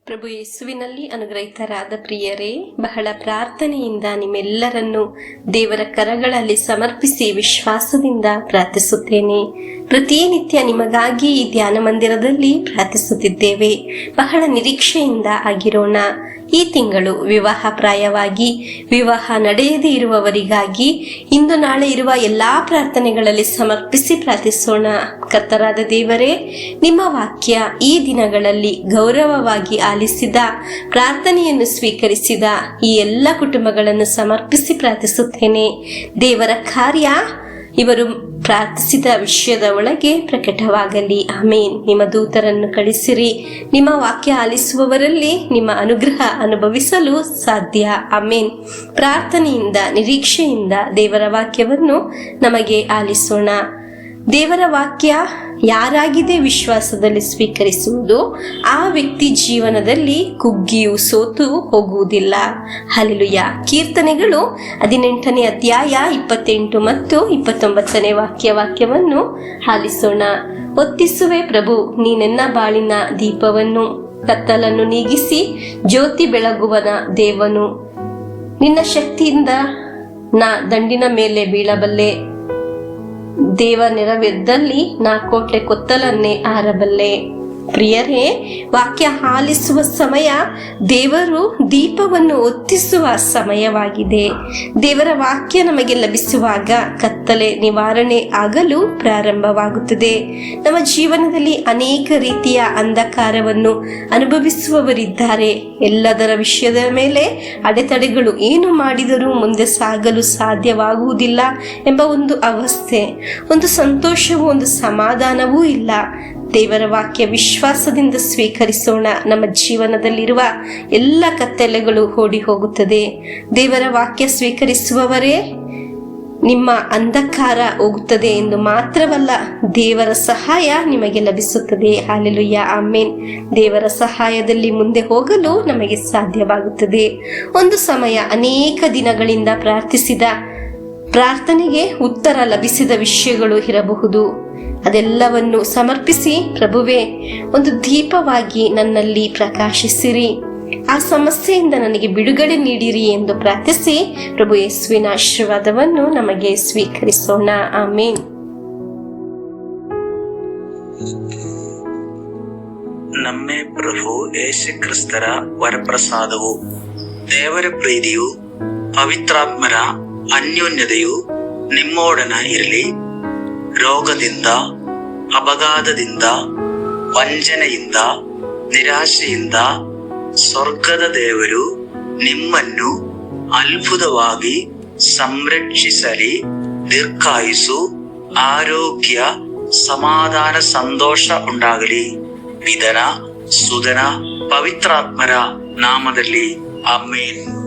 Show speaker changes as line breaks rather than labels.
ಪ್ರಭು ಯೇಸುವಿನಲ್ಲಿ ಅನುಗ್ರಹಿತರಾದ ಪ್ರಿಯರೇ, ಬಹಳ ಪ್ರಾರ್ಥನೆಯಿಂದ ನಿಮ್ಮೆಲ್ಲರನ್ನು ದೇವರ ಕರಗಳಲ್ಲಿ ಸಮರ್ಪಿಸಿ ವಿಶ್ವಾಸದಿಂದ ಪ್ರಾರ್ಥಿಸುತ್ತೇನೆ. ಪ್ರತಿನಿತ್ಯ ನಿಮಗಾಗಿ ಈ ಧ್ಯಾನ ಮಂದಿರದಲ್ಲಿ ಪ್ರಾರ್ಥಿಸುತ್ತಿದ್ದೇವೆ. ಬಹಳ ನಿರೀಕ್ಷೆಯಿಂದ ಆಗಿರೋಣ. ಈ ತಿಂಗಳು ವಿವಾಹ ಪ್ರಾಯವಾಗಿ ವಿವಾಹ ನಡೆಯದೇ ಇರುವವರಿಗಾಗಿ ಇಂದು ನಾಳೆ ಇರುವ ಎಲ್ಲಾ ಪ್ರಾರ್ಥನೆಗಳಲ್ಲಿ ಸಮರ್ಪಿಸಿ ಪ್ರಾರ್ಥಿಸೋಣ. ಕರ್ತರಾದ ದೇವರೇ, ನಿಮ್ಮ ವಾಕ್ಯ ಈ ದಿನಗಳಲ್ಲಿ ಗೌರವವಾಗಿ ಆಲಿಸಿದ ಪ್ರಾರ್ಥನೆಯನ್ನು ಸ್ವೀಕರಿಸಿದ ಈ ಎಲ್ಲ ಕುಟುಂಬಗಳನ್ನು ಸಮರ್ಪಿಸಿ ಪ್ರಾರ್ಥಿಸುತ್ತೇನೆ. ದೇವರ ಕಾರ್ಯ ಇವರು ಪ್ರಾರ್ಥಿಸಿದ ವಿಷಯದ ಒಳಗೆ ಪ್ರಕಟವಾಗಲಿ. ಆಮೇನ್. ನಿಮ್ಮ ದೂತರನ್ನು ಕಳಿಸಿರಿ. ನಿಮ್ಮ ವಾಕ್ಯ ಆಲಿಸುವವರಲ್ಲಿ ನಿಮ್ಮ ಅನುಗ್ರಹ ಅನುಭವಿಸಲು ಸಾಧ್ಯ. ಆಮೇನ್. ಪ್ರಾರ್ಥನೆಯಿಂದ ನಿರೀಕ್ಷೆಯಿಂದ ದೇವರ ವಾಕ್ಯವನ್ನು ನಮಗೆ ಆಲಿಸೋಣ. ದೇವರ ವಾಕ್ಯ ಯಾರಾಗಿದೆ ವಿಶ್ವಾಸದಲ್ಲಿ ಸ್ವೀಕರಿಸುವುದು, ಆ ವ್ಯಕ್ತಿ ಜೀವನದಲ್ಲಿ ಕುಗ್ಗಿಯೂ ಸೋತು ಹೋಗುವುದಿಲ್ಲ. ಹಲ್ಲೆಲೂಯಾ. ಕೀರ್ತನೆಗಳು 18ನೇ ಅಧ್ಯಾಯ 28 ಮತ್ತು 29ನೇ ವಾಕ್ಯವನ್ನು ಆಲಿಸೋಣ. ಒತ್ತಿಸುವೆ ಪ್ರಭು, ನೀನೆನ್ನ ಬಾಳಿನ ದೀಪವನ್ನು, ಕತ್ತಲನ್ನು ನೀಗಿಸಿ ಜ್ಯೋತಿ ಬೆಳಗುವನ ದೇವನು. ನಿನ್ನ ಶಕ್ತಿಯಿಂದ ನಾ ದಂಡಿನ ಮೇಲೆ ಬೀಳಬಲ್ಲೆ. ದೇವ ನೆರವೆದ್ದಲ್ಲಿ ನಾ ಕೋಟೆ ಕೊತ್ತಲನ್ನೇ ಆರಬಲ್ಲೆ. ಪ್ರಿಯರೇ, ವಾಕ್ಯ ಆಲಿಸುವ ಸಮಯ ದೇವರು ದೀಪವನ್ನು ಒತ್ತಿಸುವ ಸಮಯವಾಗಿದೆ. ದೇವರ ವಾಕ್ಯ ನಮಗೆ ಲಭಿಸುವಾಗ ಕತ್ತಲೆ ನಿವಾರಣೆ ಆಗಲು ಪ್ರಾರಂಭವಾಗುತ್ತದೆ. ನಮ್ಮ ಜೀವನದಲ್ಲಿ ಅನೇಕ ರೀತಿಯ ಅಂಧಕಾರವನ್ನು ಅನುಭವಿಸುವವರಿದ್ದಾರೆ. ಎಲ್ಲದರ ವಿಷಯದ ಮೇಲೆ ಅಡೆತಡೆಗಳು, ಏನು ಮಾಡಿದರೂ ಮುಂದೆ ಸಾಗಲು ಸಾಧ್ಯವಾಗುವುದಿಲ್ಲ ಎಂಬ ಒಂದು ಅವಸ್ಥೆ, ಒಂದು ಸಂತೋಷವೂ ಒಂದು ಸಮಾಧಾನವೂ ಇಲ್ಲ. ದೇವರ ವಾಕ್ಯ ವಿಶ್ವಾಸದಿಂದ ಸ್ವೀಕರಿಸೋಣ. ನಮ್ಮ ಜೀವನದಲ್ಲಿರುವ ಎಲ್ಲ ಕತ್ತಲೆಗಳು ಓಡಿ ಹೋಗುತ್ತದೆ. ದೇವರ ವಾಕ್ಯ ಸ್ವೀಕರಿಸುವವರೇ ನಿಮ್ಮ ಅಂಧಕಾರ ಹೋಗುತ್ತದೆ ಎಂದು ಮಾತ್ರವಲ್ಲ, ದೇವರ ಸಹಾಯ ನಿಮಗೆ ಲಭಿಸುತ್ತದೆ. ಹಲ್ಲೆಲೂಯಾ. ಆಮೇನ್. ದೇವರ ಸಹಾಯದಲ್ಲಿ ಮುಂದೆ ಹೋಗಲು ನಮಗೆ ಸಾಧ್ಯವಾಗುತ್ತದೆ. ಒಂದು ಸಮಯ ಅನೇಕ ದಿನಗಳಿಂದ ಪ್ರಾರ್ಥಿಸಿದ ಪ್ರಾರ್ಥನೆಗೆ ಉತ್ತರ ಲಭಿಸಿದ ವಿಷಯಗಳು ಇರಬಹುದು. ಅದೆಲ್ಲವನ್ನು ಸಮರ್ಪಿಸಿ, ಪ್ರಭುವೇ, ಒಂದು ದೀಪವಾಗಿ ನನ್ನಲ್ಲಿ ಪ್ರಕಾಶಿಸಿರಿ, ಆ ಸಮಸ್ಯೆಯಿಂದ ನನಗೆ ಬಿಡುಗಡೆ ನೀಡಿರಿ ಎಂದು ಪ್ರಾರ್ಥಿಸಿ ಪ್ರಭು ಯೇಸುವಿನ ಆಶೀರ್ವಾದವನ್ನು ನಮಗೆ ಸ್ವೀಕರಿಸೋಣ. ಆಮೇನ್.
ನಮ್ಮ ಪ್ರಭು ಯೇಸು ಕ್ರಿಸ್ತರ ವರಪ್ರಸಾದವು, ದೇವರ ಪ್ರೀತಿಯು, ಪವಿತ್ರಾತ್ಮರ ಅನ್ಯೋನ್ಯತೆಯು ನಿಮ್ಮೊಡನೆ ಇರಲಿ. ರೋಗದಿಂದ, ಅಪಘಾತದಿಂದ, ವಂಚನೆಯಿಂದ, ನಿರಾಶೆಯಿಂದ ಸ್ವರ್ಗದ ದೇವರು ನಿಮ್ಮನ್ನು ಅದ್ಭುತವಾಗಿ ಸಂರಕ್ಷಿಸಲಿ. ದೀರ್ಘಾಯುಸ್ಸು, ಆರೋಗ್ಯ, ಸಮಾಧಾನ, ಸಂತೋಷ ಉಂಟಾಗಲಿ. ಪಿತನ, ಸುತನ, ಪವಿತ್ರಾತ್ಮರ ನಾಮದಲ್ಲಿ ಆಮೇನ್.